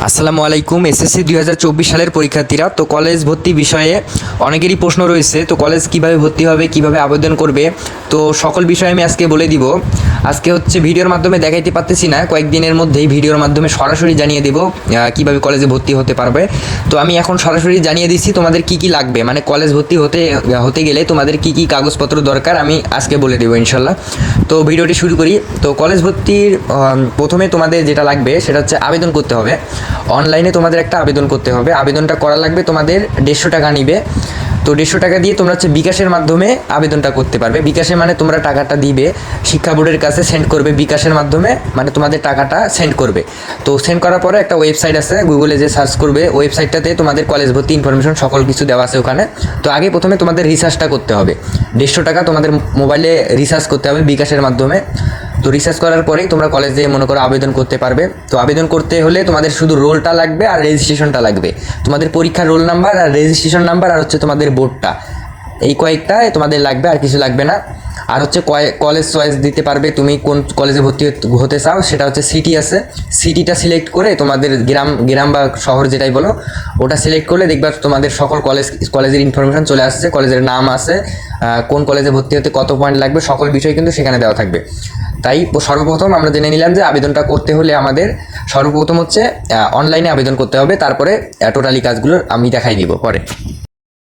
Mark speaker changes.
Speaker 1: আসসালামু আলাইকুম। এসএসসি 2024 সালের পরীক্ষার্থীরা, তো কলেজ ভর্তি বিষয়ে অনেকেরই প্রশ্ন রয়েছে। তো কলেজ কিভাবে ভর্তি হবে, কিভাবে আবেদন করবে, তো সকল বিষয়ে আমি আজকে বলে দিব। আজকে ভিডিওর মাধ্যমে দেখাইতে পারতেছি না, কয়েকদিনের মধ্যেই ভিডিওর মাধ্যমে সরাসরি জানিয়ে দেব কিভাবে কলেজে ভর্তি হতে পারবে। তো আমি এখন সরাসরি জানিয়ে দিচ্ছি তোমাদের কি কি লাগবে, মানে কলেজ ভর্তি হতে গেলে তোমাদের কি কি কাগজপত্র দরকার আমি আজকে বলে দেবো ইনশাল্লাহ। তো ভিডিওটি শুরু করি। তো কলেজ ভর্তির প্রথমে তোমাদের যেটা লাগবে সেটা হচ্ছে আবেদন করতে হবে। অনলাইনে তোমাদের একটা আবেদন করতে হবে। আবেদনটা করা লাগবে, তোমাদের 150 টাকা নিবে। তো 150 টাকা দিয়ে তোমরা হচ্ছে বিকাশের মাধ্যমে আবেদনটা করতে পারবে। বিকাশে মানে তোমরা টাকাটা দিবে, শিক্ষা বোর্ডের কাছে সেন্ড করবে বিকাশের মাধ্যমে, মানে তোমাদের টাকাটা সেন্ড করবে। তো সেন্ড করার পরে একটা ওয়েবসাইট আছে, গুগলে যে সার্চ করবে ওয়েবসাইটটাতে তোমাদের কলেজ ভর্তি ইনফরমেশন সকল কিছু দেওয়া আছে ওখানে। তো আগে প্রথমে তোমাদের রিচার্জটা করতে হবে। 150 টাকা তোমাদের মোবাইলে রিচার্জ করতে হবে বিকাশের মাধ্যমে। তো রিসার্চ করার পরেই তোমরা কলেজে মনে করো আবেদন করতে পারবে। তো আবেদন করতে হলে তোমাদের শুধু রোলটা লাগবে আর রেজিস্ট্রেশনটা লাগবে। তোমাদের পরীক্ষার রোল নাম্বার আর রেজিস্ট্রেশন নাম্বার আর হচ্ছে তোমাদের বোর্ডটা, এই কয়েকটা তোমাদের লাগবে, আর কিছু লাগবে না। আর হচ্ছে কলেজ চয়েস দিতে পারবে, তুমি কোন কলেজে ভর্তি হতে চাও। সেটা হচ্ছে সিটি আছে, সিটিটা সিলেক্ট করে তোমাদের গ্রাম বা শহর যেটাই বলো ওটা সিলেক্ট করলে দেখবা তোমাদের সকল কলেজের ইনফরমেশন চলে আসছে, কলেজের নাম আছে, কোন কলেজে ভর্তি হতে কত পয়েন্ট লাগবে, সকল বিষয় কিন্তু সেখানে দেওয়া থাকবে। তাই সর্বপ্রথম আমরা জেনে নিলাম যে আবেদনটা করতে হলে আমাদের সর্বপ্রথম হচ্ছে অনলাইনে আবেদন করতে হবে। তারপরে টোটালি কাজগুলো আমি দেখাই দিব পরে।